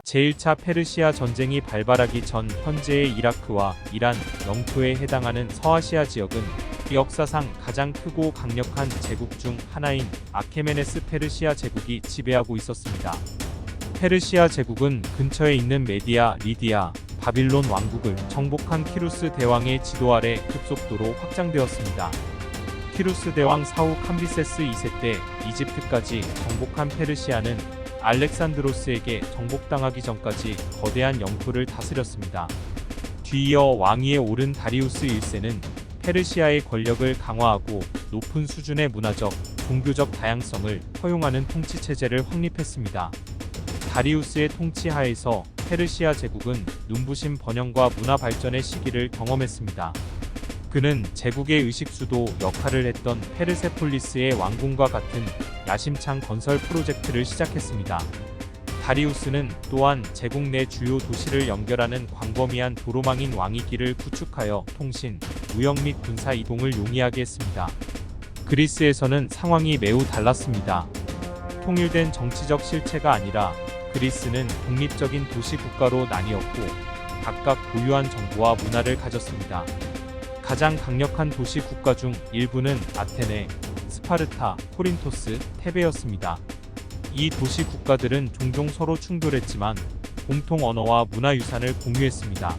제1차 페르시아 전쟁이 발발하기 전 현재의 이라크와 이란 영토에 해당하는 서아시아 지역은 역사상 가장 크고 강력한 제국 중 하나인 아케메네스 페르시아 제국이 지배하고 있었습니다. 페르시아 제국은 근처에 있는 메디아, 리디아, 바빌론 왕국을 정복한 키루스 대왕의 지도 아래 급속도로 확장되었습니다. 키루스 대왕 사후 캄비세스 2세 때 이집트까지 정복한 페르시아는 알렉산드로스에게 정복당하기 전까지 거대한 영토를 다스렸습니다. 뒤이어 왕위에 오른 다리우스 1세는 페르시아의 권력을 강화하고 높은 수준의 문화적, 종교적 다양성을 허용하는 통치 체제를 확립했습니다. 다리우스의 통치 하에서 페르시아 제국은 눈부신 번영과 문화 발전의 시기를 경험했습니다. 그는 제국의 의식수도 역할을 했던 페르세폴리스의 왕궁과 같은 야심찬 건설 프로젝트를 시작했습니다. 다리우스는 또한 제국 내 주요 도시를 연결하는 광범위한 도로망인 왕위길을 구축하여 통신, 무역 및 군사 이동을 용이하게 했습니다. 그리스에서는 상황이 매우 달랐습니다. 통일된 정치적 실체가 아니라 그리스는 독립적인 도시 국가로 나뉘었고 각각 고유한 정부와 문화를 가졌습니다. 가장 강력한 도시 국가 중 일부는 아테네, 스파르타, 코린토스, 테베였습니다. 이 도시 국가들은 종종 서로 충돌했지만 공통 언어와 문화유산을 공유했습니다.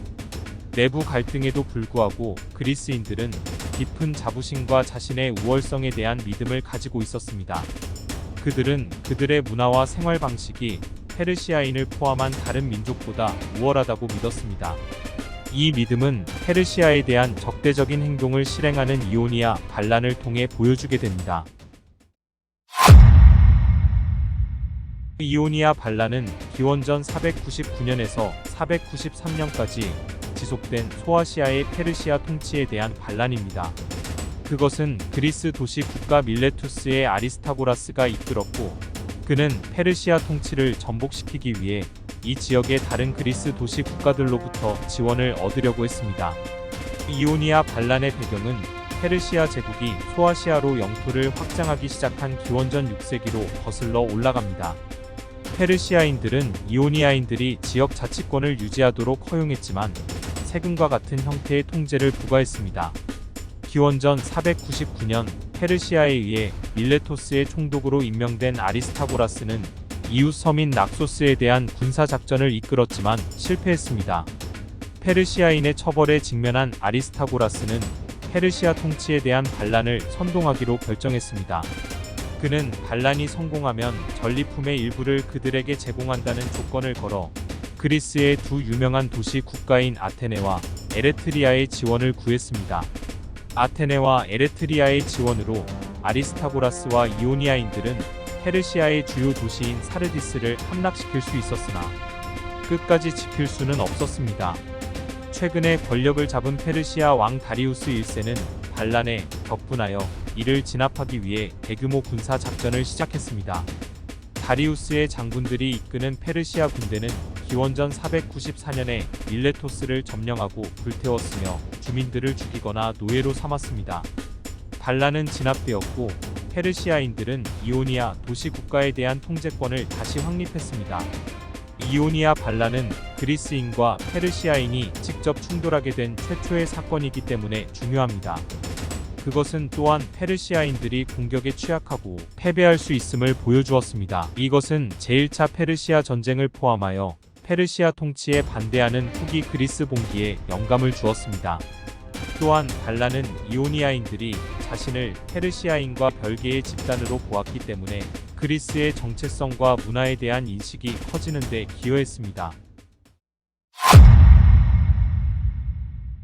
내부 갈등에도 불구하고 그리스인들은 깊은 자부심과 자신의 우월성에 대한 믿음을 가지고 있었습니다. 그들은 그들의 문화와 생활 방식이 페르시아인을 포함한 다른 민족보다 우월하다고 믿었습니다. 이 믿음은 페르시아에 대한 적대적인 행동을 실행하는 이오니아 반란을 통해 보여주게 됩니다. 이오니아 반란은 기원전 499년에서 493년까지 지속된 소아시아의 페르시아 통치에 대한 반란입니다. 그것은 그리스 도시 국가 밀레투스의 아리스타고라스가 이끌었고, 그는 페르시아 통치를 전복시키기 위해 이 지역의 다른 그리스 도시 국가들로부터 지원을 얻으려고 했습니다. 이오니아 반란의 배경은 페르시아 제국이 소아시아로 영토를 확장하기 시작한 기원전 6세기로 거슬러 올라갑니다. 페르시아인들은 이오니아인들이 지역 자치권을 유지하도록 허용했지만 세금과 같은 형태의 통제를 부과했습니다. 기원전 499년 페르시아에 의해 밀레토스의 총독으로 임명된 아리스타고라스는 이웃 서민 낙소스에 대한 군사작전을 이끌었지만 실패했습니다. 페르시아인의 처벌에 직면한 아리스타고라스는 페르시아 통치에 대한 반란을 선동하기로 결정했습니다. 그는 반란이 성공하면 전리품의 일부를 그들에게 제공한다는 조건을 걸어 그리스의 두 유명한 도시 국가인 아테네와 에레트리아의 지원을 구했습니다. 아테네와 에레트리아의 지원으로 아리스타고라스와 이오니아인들은 페르시아의 주요 도시인 사르디스를 함락시킬 수 있었으나 끝까지 지킬 수는 없었습니다. 최근에 권력을 잡은 페르시아 왕 다리우스 1세는 반란에 격분하여 이를 진압하기 위해 대규모 군사 작전을 시작했습니다. 다리우스의 장군들이 이끄는 페르시아 군대는 기원전 494년에 밀레토스를 점령하고 불태웠으며 주민들을 죽이거나 노예로 삼았습니다. 반란은 진압되었고 페르시아인들은 이오니아 도시 국가에 대한 통제권을 다시 확립했습니다. 이오니아 반란은 그리스인과 페르시아인이 직접 충돌하게 된 최초의 사건이기 때문에 중요합니다. 그것은 또한 페르시아인들이 공격에 취약하고 패배할 수 있음을 보여주었습니다. 이것은 제1차 페르시아 전쟁을 포함하여 페르시아 통치에 반대하는 후기 그리스 봉기에 영감을 주었습니다. 또한 반란은 이오니아인들이 자신을 페르시아인과 별개의 집단으로 보았기 때문에 그리스의 정체성과 문화에 대한 인식이 커지는 데 기여했습니다.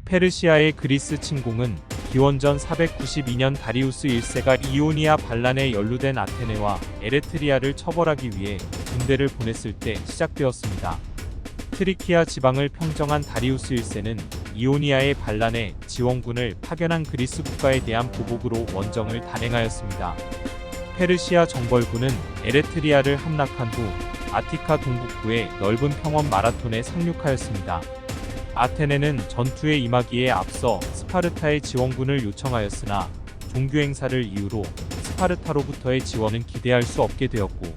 페르시아의 그리스 침공은 기원전 492년 다리우스 1세가 이오니아 반란에 연루된 아테네와 에레트리아를 처벌하기 위해 군대를 보냈을 때 시작되었습니다. 트리키아 지방을 평정한 다리우스 1세는 이오니아의 반란에 지원군을 파견한 그리스 국가에 대한 보복으로 원정을 단행하였습니다. 페르시아 정벌군은 에레트리아를 함락한 후 아티카 동북부의 넓은 평원 마라톤에 상륙하였습니다. 아테네는 전투에 임하기에 앞서 스파르타의 지원군을 요청하였으나 종교 행사를 이유로 스파르타로부터의 지원은 기대할 수 없게 되었고,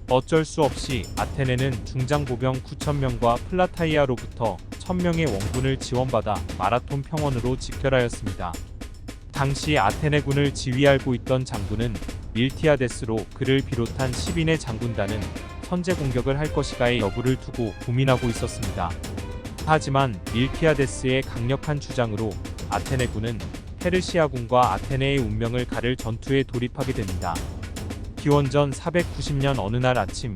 어쩔 수 없이 아테네는 중장보병 9,000명과 플라타이아로부터 1,000명의 원군을 지원받아 마라톤 평원으로 집결하였습니다. 당시 아테네군을 지휘하고 있던 장군은 밀티아데스로 그를 비롯한 10인의 장군단은 선제 공격을 할 것이가의 여부를 두고 고민하고 있었습니다. 하지만 밀티아데스의 강력한 주장으로 아테네군은 페르시아군과 아테네의 운명을 가를 전투에 돌입하게 됩니다. 기원전 490년 어느 날 아침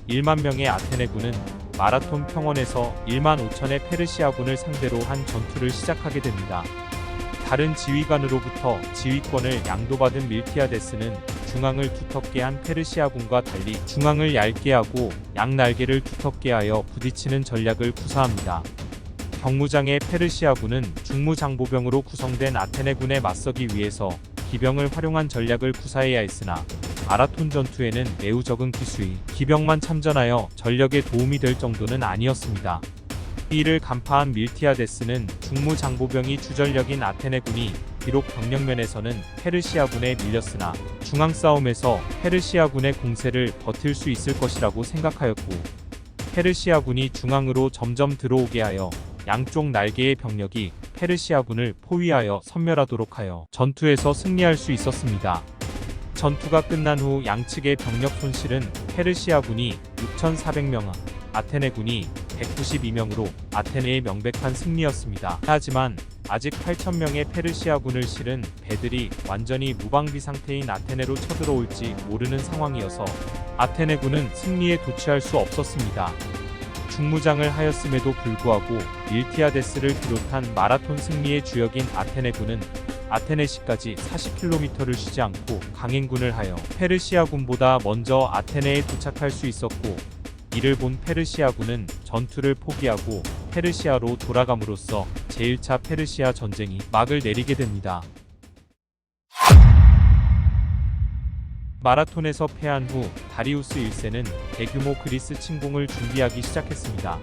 1만 명의 아테네군은 마라톤 평원에서 1만 5천의 페르시아군을 상대로 한 전투를 시작하게 됩니다. 다른 지휘관으로부터 지휘권을 양도받은 밀티아데스는 중앙을 두텁게 한 페르시아군과 달리 중앙을 얇게 하고 양날개를 두텁게 하여 부딪히는 전략을 구사합니다. 경무장의 페르시아군은 중무장보병으로 구성된 아테네군에 맞서기 위해서 기병을 활용한 전략을 구사해야 했으나 마라톤 전투에는 매우 적은 기수의 기병만 참전하여 전력에 도움이 될 정도는 아니었습니다. 이를 간파한 밀티아데스는 중무장보병이 주전력인 아테네군이 비록 병력면에서는 페르시아군에 밀렸으나 중앙싸움에서 페르시아군의 공세를 버틸 수 있을 것이라고 생각하였고, 페르시아군이 중앙으로 점점 들어오게 하여 양쪽 날개의 병력이 페르시아군을 포위하여 섬멸하도록 하여 전투에서 승리할 수 있었습니다. 전투가 끝난 후 양측의 병력 손실은 페르시아군이 6,400명, 아테네군이 192명으로 아테네의 명백한 승리였습니다. 하지만 아직 8,000명의 페르시아군을 실은 배들이 완전히 무방비 상태인 아테네로 쳐들어올지 모르는 상황이어서 아테네군은 승리에 도취할 수 없었습니다. 중무장을 하였음에도 불구하고 밀티아데스를 비롯한 마라톤 승리의 주역인 아테네군은 아테네시까지 40km를 쉬지 않고 강행군을 하여 페르시아군보다 먼저 아테네에 도착할 수 있었고, 이를 본 페르시아군은 전투를 포기하고 페르시아로 돌아감으로써 제1차 페르시아 전쟁이 막을 내리게 됩니다. 마라톤에서 패한 후 다리우스 1세는 대규모 그리스 침공을 준비하기 시작했습니다.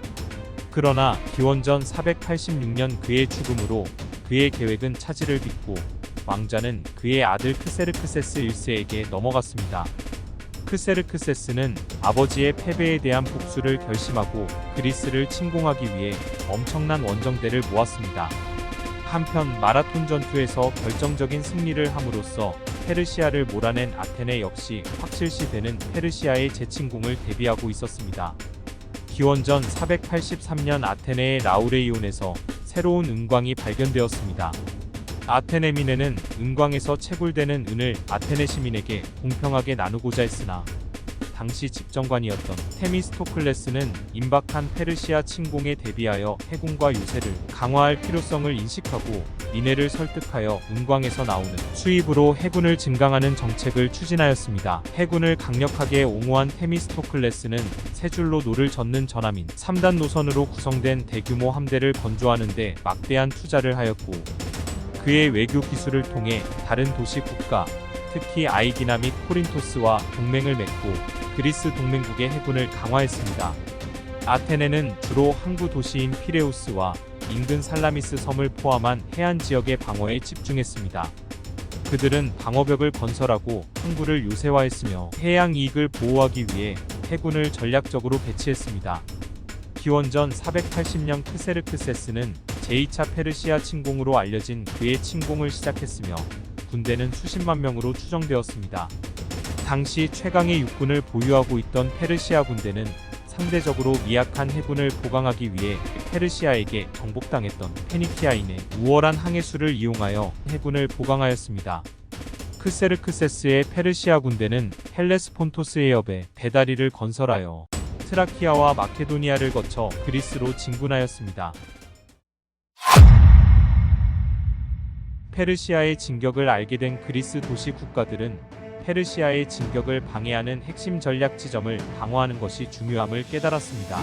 그러나 기원전 486년 그의 죽음으로 그의 계획은 차질을 빚고 왕좌는 그의 아들 크세르크세스 1세에게 넘어갔습니다. 크세르크세스는 아버지의 패배에 대한 복수를 결심하고 그리스를 침공하기 위해 엄청난 원정대를 모았습니다. 한편 마라톤 전투에서 결정적인 승리를 함으로써 페르시아를 몰아낸 아테네 역시 확실시되는 페르시아의 재침공을 대비하고 있었습니다. 기원전 483년 아테네의 라우레이온에서 새로운 은광이 발견되었습니다. 아테네민에는 은광에서 채굴되는 은을 아테네 시민에게 공평하게 나누고자 했으나 당시 집정관이었던 테미스토클레스는 임박한 페르시아 침공에 대비하여 해군과 유세를 강화할 필요성을 인식하고 미네를 설득하여 은광에서 나오는 수입으로 해군을 증강하는 정책을 추진하였습니다. 해군을 강력하게 옹호한 테미스토클레스는 세 줄로 노를 젓는 전함인 3단 노선으로 구성된 대규모 함대를 건조하는 데 막대한 투자를 하였고, 그의 외교 기술을 통해 다른 도시 국가, 특히 아이기나 및 코린토스와 동맹을 맺고 그리스 동맹국의 해군을 강화했습니다. 아테네는 주로 항구 도시인 피레우스와 인근 살라미스 섬을 포함한 해안 지역의 방어에 집중했습니다. 그들은 방어벽을 건설하고 항구를 요새화했으며 해양 이익을 보호하기 위해 해군을 전략적으로 배치했습니다. 기원전 480년 크세르크세스는 제2차 페르시아 침공으로 알려진 그의 침공을 시작했으며 군대는 수십만 명으로 추정되었습니다. 당시 최강의 육군을 보유하고 있던 페르시아 군대는 상대적으로 미약한 해군을 보강하기 위해 페르시아에게 정복당했던 페니키아인의 우월한 항해수를 이용하여 해군을 보강하였습니다. 크세르크세스의 페르시아 군대는 헬레스폰토스 해협에 배다리를 건설하여 트라키아와 마케도니아를 거쳐 그리스로 진군하였습니다. 페르시아의 진격을 알게 된 그리스 도시 국가들은 페르시아의 진격을 방해하는 핵심 전략 지점을 방어하는 것이 중요함을 깨달았습니다.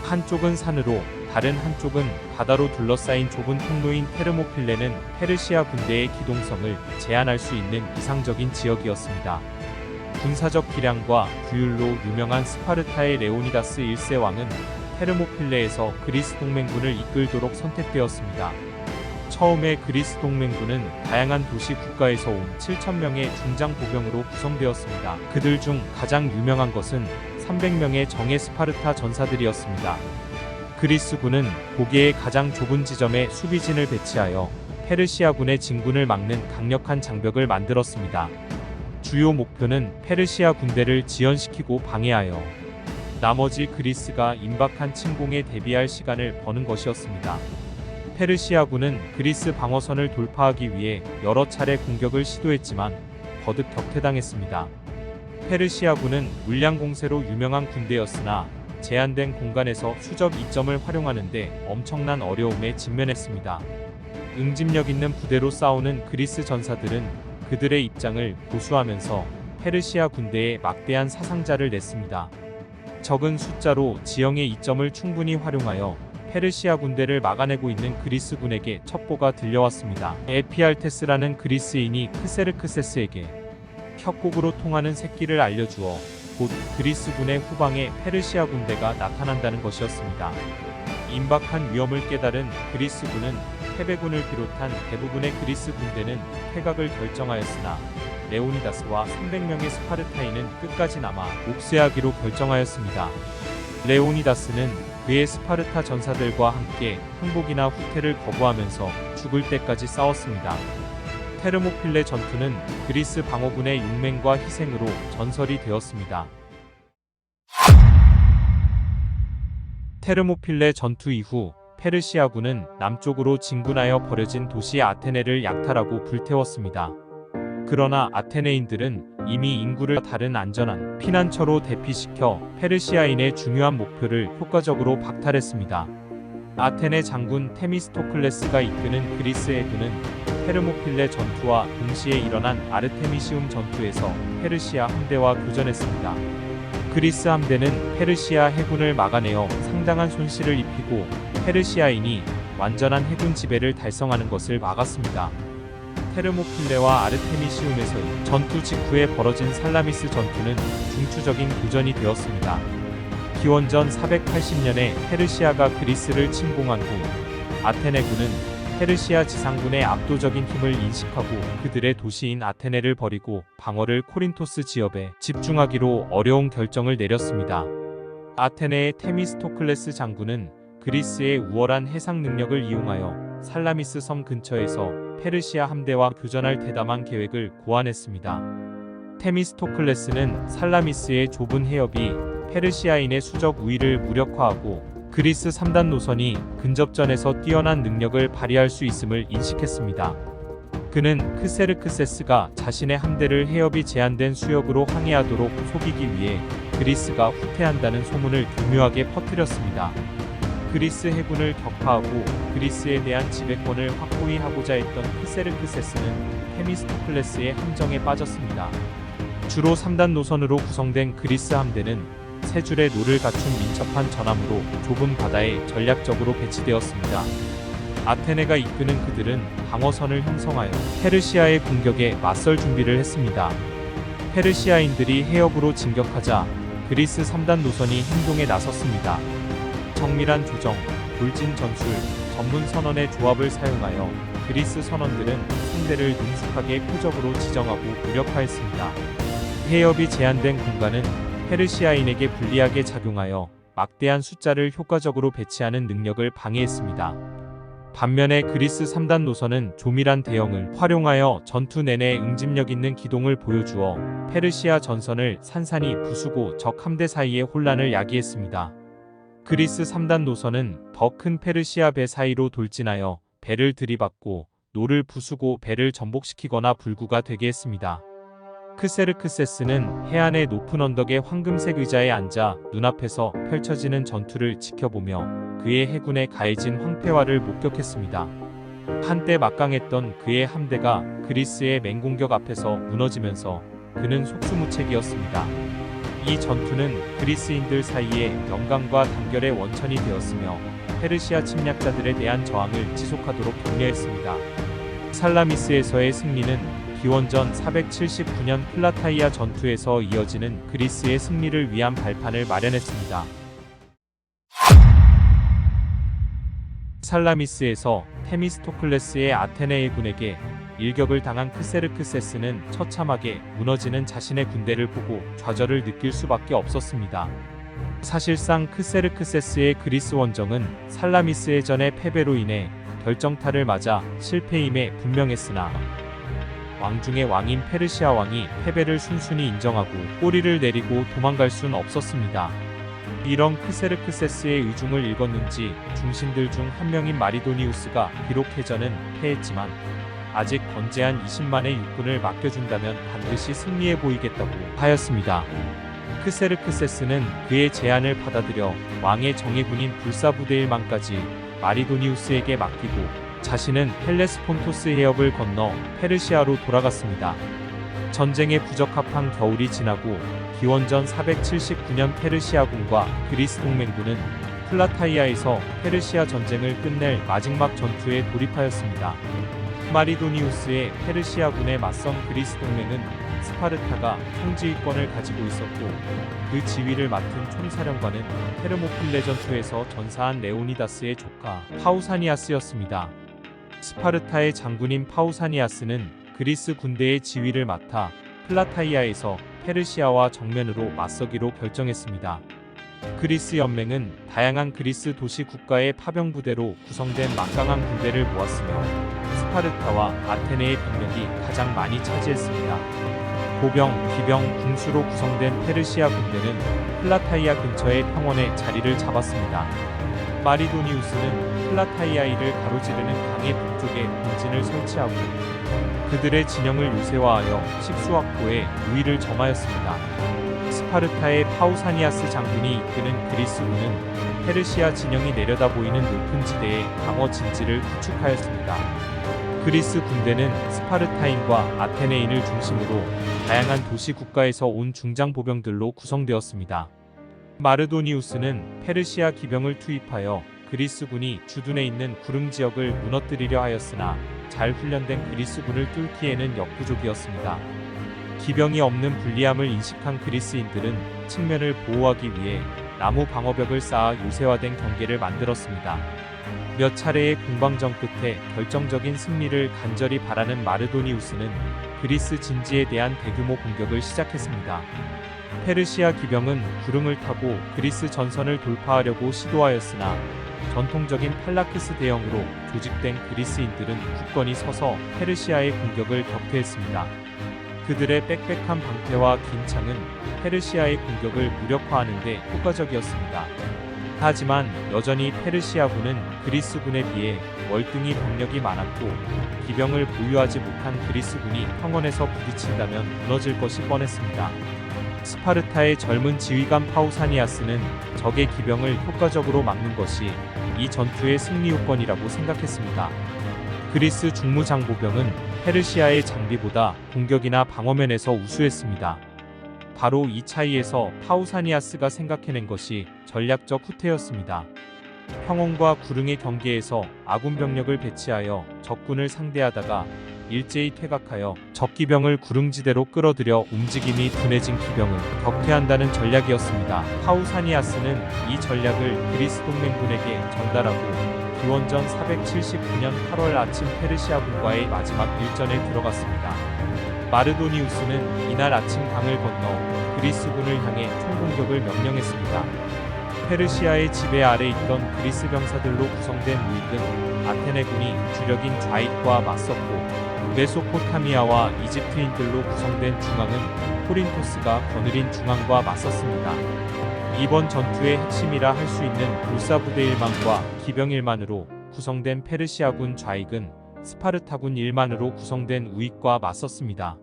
한쪽은 산으로, 다른 한쪽은 바다로 둘러싸인 좁은 통로인 테르모필레는 페르시아 군대의 기동성을 제한할 수 있는 이상적인 지역이었습니다. 군사적 기량과 규율로 유명한 스파르타의 레오니다스 1세 왕은 테르모필레에서 그리스 동맹군을 이끌도록 선택되었습니다. 처음에 그리스 동맹군은 다양한 도시 국가에서 온 7,000명의 중장 보병으로 구성되었습니다. 그들 중 가장 유명한 것은 300명의 정예 스파르타 전사들이었습니다. 그리스군은 고개의 가장 좁은 지점에 수비진을 배치하여 페르시아군의 진군을 막는 강력한 장벽을 만들었습니다. 주요 목표는 페르시아 군대를 지연시키고 방해하여 나머지 그리스가 임박한 침공에 대비할 시간을 버는 것이었습니다. 페르시아군은 그리스 방어선을 돌파하기 위해 여러 차례 공격을 시도했지만 거듭 격퇴당했습니다. 페르시아군은 물량 공세로 유명한 군대였으나 제한된 공간에서 수적 이점을 활용하는데 엄청난 어려움에 직면했습니다. 응집력 있는 부대로 싸우는 그리스 전사들은 그들의 입장을 고수하면서 페르시아 군대에 막대한 사상자를 냈습니다. 적은 숫자로 지형의 이점을 충분히 활용하여 페르시아 군대를 막아내고 있는 그리스군에게 첩보가 들려왔습니다. 에피알테스라는 그리스인이 크세르크세스에게 협곡으로 통하는 새길을 알려주어 곧 그리스군의 후방에 페르시아 군대가 나타난다는 것이었습니다. 임박한 위험을 깨달은 그리스군은 패배군을 비롯한 대부분의 그리스 군대는 퇴각을 결정하였으나 레오니다스와 300명의 스파르타인은 끝까지 남아 옥쇄하기로 결정하였습니다. 레오니다스는 그의 스파르타 전사들과 함께 항복이나 후퇴를 거부하면서 죽을 때까지 싸웠습니다. 테르모필레 전투는 그리스 방어군의 용맹과 희생으로 전설이 되었습니다. 테르모필레 전투 이후 페르시아군은 남쪽으로 진군하여 버려진 도시 아테네를 약탈하고 불태웠습니다. 그러나 아테네인들은 이미 인구를 다른 안전한 피난처로 대피시켜 페르시아인의 중요한 목표를 효과적으로 박탈했습니다. 아테네 장군 테미스토클레스가 이끄는 그리스 해군은 테르모필레 전투와 동시에 일어난 아르테미시움 전투에서 페르시아 함대와 교전했습니다. 그리스 함대는 페르시아 해군을 막아내어 상당한 손실을 입히고 페르시아인이 완전한 해군 지배를 달성하는 것을 막았습니다. 테르모필레와 아르테미시움에서의 전투 직후에 벌어진 살라미스 전투는 중추적인 교전이 되었습니다. 기원전 480년에 페르시아가 그리스를 침공한 후 아테네군은 페르시아 지상군의 압도적인 힘을 인식하고 그들의 도시인 아테네를 버리고 방어를 코린토스 지역에 집중하기로 어려운 결정을 내렸습니다. 아테네의 테미스토클레스 장군은 그리스의 우월한 해상 능력을 이용하여 살라미스 섬 근처에서 페르시아 함대와 교전할 대담한 계획을 고안했습니다. 테미스토클레스는 살라미스의 좁은 해협이 페르시아인의 수적 우위를 무력화하고 그리스 3단 노선이 근접전에서 뛰어난 능력을 발휘할 수 있음을 인식했습니다. 그는 크세르크세스가 자신의 함대를 해협이 제한된 수역으로 항해하도록 속이기 위해 그리스가 후퇴한다는 소문을 교묘하게 퍼뜨렸습니다. 그리스 해군을 격파하고 그리스에 대한 지배권을 확고히 하고자 했던 크세르크세스는 테미스토클레스의 함정에 빠졌습니다. 주로 3단 노선으로 구성된 그리스 함대는 세 줄의 노를 갖춘 민첩한 전함으로 좁은 바다에 전략적으로 배치되었습니다. 아테네가 이끄는 그들은 방어선을 형성하여 페르시아의 공격에 맞설 준비를 했습니다. 페르시아인들이 해협으로 진격하자 그리스 3단 노선이 행동에 나섰습니다. 정밀한 조정, 돌진 전술, 전문 선원의 조합을 사용하여 그리스 선원들은 상대를 능숙하게 표적으로 지정하고 무력화했습니다. 해협이 제한된 공간은 페르시아인에게 불리하게 작용하여 막대한 숫자를 효과적으로 배치하는 능력을 방해했습니다. 반면에 그리스 3단 노선은 조밀한 대형을 활용하여 전투 내내 응집력 있는 기동을 보여주어 페르시아 전선을 산산이 부수고 적 함대 사이의 혼란을 야기했습니다. 그리스 3단 노선은 더 큰 페르시아 배 사이로 돌진하여 배를 들이받고 노를 부수고 배를 전복시키거나 불구가 되게 했습니다. 크세르크세스는 해안의 높은 언덕의 황금색 의자에 앉아 눈앞에서 펼쳐지는 전투를 지켜보며 그의 해군에 가해진 황폐화를 목격했습니다. 한때 막강했던 그의 함대가 그리스의 맹공격 앞에서 무너지면서 그는 속수무책이었습니다. 이 전투는 그리스인들 사이에 영광과 단결의 원천이 되었으며 페르시아 침략자들에 대한 저항을 지속하도록 격려했습니다. 살라미스에서의 승리는 기원전 479년 플라타이아 전투에서 이어지는 그리스의 승리를 위한 발판을 마련했습니다. 살라미스에서 테미스토클레스의 아테네의 군에게 일격을 당한 크세르크세스는 처참하게 무너지는 자신의 군대를 보고 좌절을 느낄 수밖에 없었습니다. 사실상 크세르크세스의 그리스 원정은 살라미스의 전의 패배로 인해 결정타를 맞아 실패임에 분명했으나 왕 중의 왕인 페르시아 왕이 패배를 순순히 인정하고 꼬리를 내리고 도망갈 순 없었습니다. 이런 크세르크세스의 의중을 읽었는지 중신들 중 한 명인 마리도니우스가 비록 해전은 패했지만 아직 건재한 20만의 육군을 맡겨준다면 반드시 승리해 보이겠다고 하였습니다. 크세르크세스는 그의 제안을 받아들여 왕의 정예군인 불사부대 1만까지 마리도니우스에게 맡기고 자신은 헬레스폰토스 해협을 건너 페르시아로 돌아갔습니다. 전쟁에 부적합한 겨울이 지나고 기원전 479년 페르시아군과 그리스 동맹군은 플라타이아에서 페르시아 전쟁을 끝낼 마지막 전투에 돌입하였습니다. 마리도니우스의 페르시아군에 맞선 그리스 동맹은 스파르타가 총지휘권을 가지고 있었고 그 지휘를 맡은 총사령관은 테르모필레 전투에서 전사한 레오니다스의 조카 파우사니아스였습니다. 스파르타의 장군인 파우사니아스는 그리스 군대의 지휘를 맡아 플라타이아에서 페르시아와 정면으로 맞서기로 결정했습니다. 그리스 연맹은 다양한 그리스 도시 국가의 파병부대로 구성된 막강한 군대를 모았으며 스파르타와 아테네의 병력이 가장 많이 차지했습니다. 보병, 기병, 궁수로 구성된 페르시아 군대는 플라타이아 근처의 평원에 자리를 잡았습니다. 마리도니우스는 플라타이아이를 가로지르는 강의 북쪽에 본진을 설치하고 그들의 진영을 요새화하여 식수 확보에 우위를 점하였습니다. 스파르타의 파우사니아스 장군이 이끄는 그리스군은 페르시아 진영이 내려다 보이는 높은 지대에 방어 진지를 구축하였습니다. 그리스 군대는 스파르타인과 아테네인을 중심으로 다양한 도시 국가에서 온 중장 보병들로 구성되었습니다. 마르도니우스는 페르시아 기병을 투입하여 그리스군이 주둔해 있는 구릉 지역을 무너뜨리려 하였으나 잘 훈련된 그리스군을 뚫기에는 역부족이었습니다. 기병이 없는 불리함을 인식한 그리스인들은 측면을 보호하기 위해 나무 방어벽을 쌓아 요새화된 경계를 만들었습니다. 몇 차례의 공방전 끝에 결정적인 승리를 간절히 바라는 마르도니우스는 그리스 진지에 대한 대규모 공격을 시작했습니다. 페르시아 기병은 구릉을 타고 그리스 전선을 돌파하려고 시도하였으나 전통적인 팔라크스 대형으로 조직된 그리스인들은 굳건히 서서 페르시아의 공격을 격퇴했습니다. 그들의 빽빽한 방패와 긴 창은 페르시아의 공격을 무력화하는 데 효과적이었습니다. 하지만 여전히 페르시아군은 그리스군에 비해 월등히 병력이 많았고 기병을 보유하지 못한 그리스군이 평원에서 부딪힌다면 무너질 것이 뻔했습니다. 스파르타의 젊은 지휘관 파우사니아스는 적의 기병을 효과적으로 막는 것이 이 전투의 승리 요건이라고 생각했습니다. 그리스 중무장보병은 페르시아의 장비보다 공격이나 방어면에서 우수했습니다. 바로 이 차이에서 파우사니아스가 생각해낸 것이 전략적 후퇴였습니다. 평원과 구릉의 경계에서 아군 병력을 배치하여 적군을 상대하다가 일제히 퇴각하여 적기병을 구릉지대로 끌어들여 움직임이 둔해진 기병을 격퇴한다는 전략이었습니다. 파우사니아스는 이 전략을 그리스 동맹군에게 전달하고 기원전 479년 8월 아침 페르시아군과의 마지막 일전에 들어갔습니다. 마르도니우스는 이날 아침 강을 건너 그리스군을 향해 총공격을 명령했습니다. 페르시아의 지배 아래 있던 그리스 병사들로 구성된 우익은 아테네군이 주력인 좌익과 맞섰고 메소포타미아와 이집트인들로 구성된 중앙은 코린토스가 거느린 중앙과 맞섰습니다. 이번 전투의 핵심이라 할 수 있는 불사부대 1만과 기병 1만으로 구성된 페르시아군 좌익은 스파르타군 1만으로 구성된 우익과 맞섰습니다.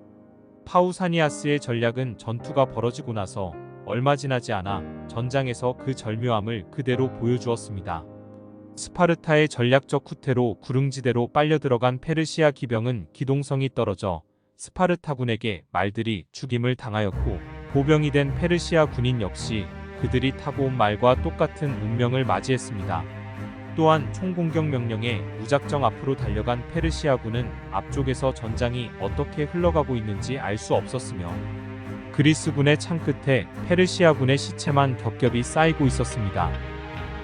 파우사니아스의 전략은 전투가 벌어지고 나서 얼마 지나지 않아 전장에서 그 절묘함을 그대로 보여주었습니다. 스파르타의 전략적 후퇴로 구릉지대로 빨려 들어간 페르시아 기병은 기동성이 떨어져 스파르타군에게 말들이 죽임을 당하였고 보병이 된 페르시아 군인 역시 그들이 타고 온 말과 똑같은 운명을 맞이했습니다. 또한 총공격 명령에 무작정 앞으로 달려간 페르시아군은 앞쪽에서 전장이 어떻게 흘러가고 있는지 알 수 없었으며 그리스군의 창 끝에 페르시아군의 시체만 겹겹이 쌓이고 있었습니다.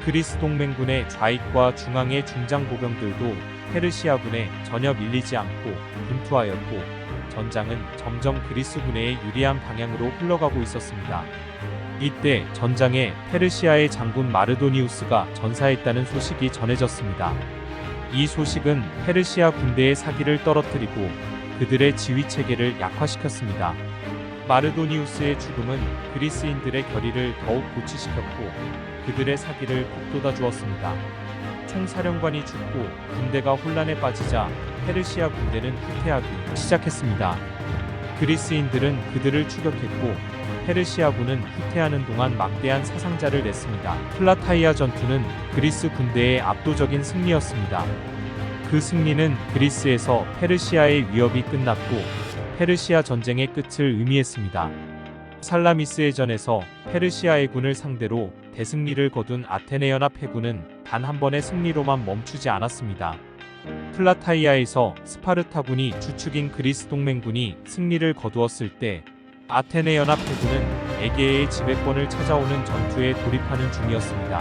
그리스 동맹군의 좌익과 중앙의 중장 보병들도 페르시아군에 전혀 밀리지 않고 분투하였고 전장은 점점 그리스군의 유리한 방향으로 흘러가고 있었습니다. 이때 전장에 페르시아의 장군 마르도니우스가 전사했다는 소식이 전해졌습니다. 이 소식은 페르시아 군대의 사기를 떨어뜨리고 그들의 지휘 체계를 약화시켰습니다. 마르도니우스의 죽음은 그리스인들의 결의를 더욱 고취시켰고 그들의 사기를 북돋아 주었습니다. 총사령관이 죽고 군대가 혼란에 빠지자 페르시아 군대는 후퇴하기 시작했습니다. 그리스인들은 그들을 추격했고 페르시아군은 후퇴하는 동안 막대한 사상자를 냈습니다. 플라타이아 전투는 그리스 군대의 압도적인 승리였습니다. 그 승리는 그리스에서 페르시아의 위협이 끝났고 페르시아 전쟁의 끝을 의미했습니다. 살라미스 해전에서 페르시아의 군을 상대로 대승리를 거둔 아테네 연합 해군은 단 한 번의 승리로만 멈추지 않았습니다. 플라타이아에서 스파르타군이 주축인 그리스 동맹군이 승리를 거두었을 때 아테네 연합 해군은 에게의 지배권을 찾아오는 전투에 돌입하는 중이었습니다.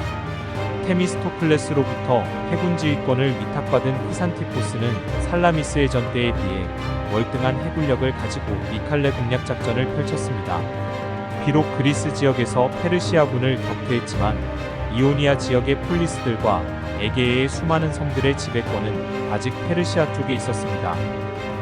테미스토클레스로부터 해군 지휘권을 위탁받은 크산티포스는 살라미스 해전 때에 비해 월등한 해군력을 가지고 미칼레 공략 작전을 펼쳤습니다. 비록 그리스 지역에서 페르시아군을 격퇴했지만 이오니아 지역의 폴리스들과 에게의 수많은 섬들의 지배권은 아직 페르시아 쪽에 있었습니다.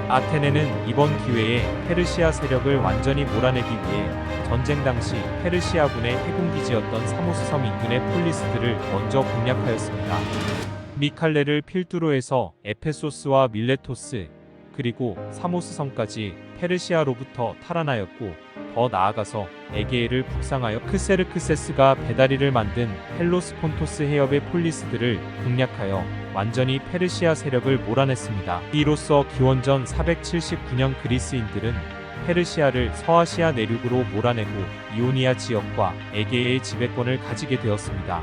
아테네는 이번 기회에 페르시아 세력을 완전히 몰아내기 위해 전쟁 당시 페르시아군의 해군기지였던 사모스 섬 인근의 폴리스들을 먼저 공략하였습니다. 미칼레를 필두로 해서 에페소스와 밀레토스 그리고 사모스 섬까지 페르시아로부터 탈환하였고 더 나아가서 에게해를 북상하여 크세르크세스가 배다리를 만든 헬로스폰토스 해협의 폴리스들을 공략하여 완전히 페르시아 세력을 몰아냈습니다. 이로써 기원전 479년 그리스인들은 페르시아를 서아시아 내륙으로 몰아내고 이오니아 지역과 에게해의 지배권을 가지게 되었습니다.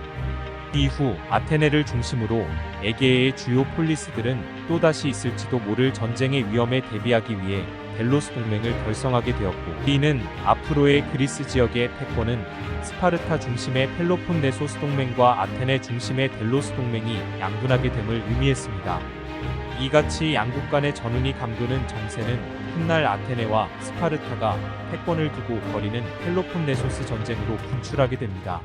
이후 아테네를 중심으로 에게해의 주요 폴리스들은 또다시 있을지도 모를 전쟁의 위험에 대비하기 위해 델로스 동맹을 결성하게 되었고 이는 앞으로의 그리스 지역의 패권은 스파르타 중심의 펠로폰네소스 동맹과 아테네 중심의 델로스 동맹이 양분하게 됨을 의미했습니다. 이같이 양국 간의 전운이 감도는 정세는 훗날 아테네와 스파르타가 패권을 두고 벌이는 펠로폰네소스 전쟁으로 분출하게 됩니다.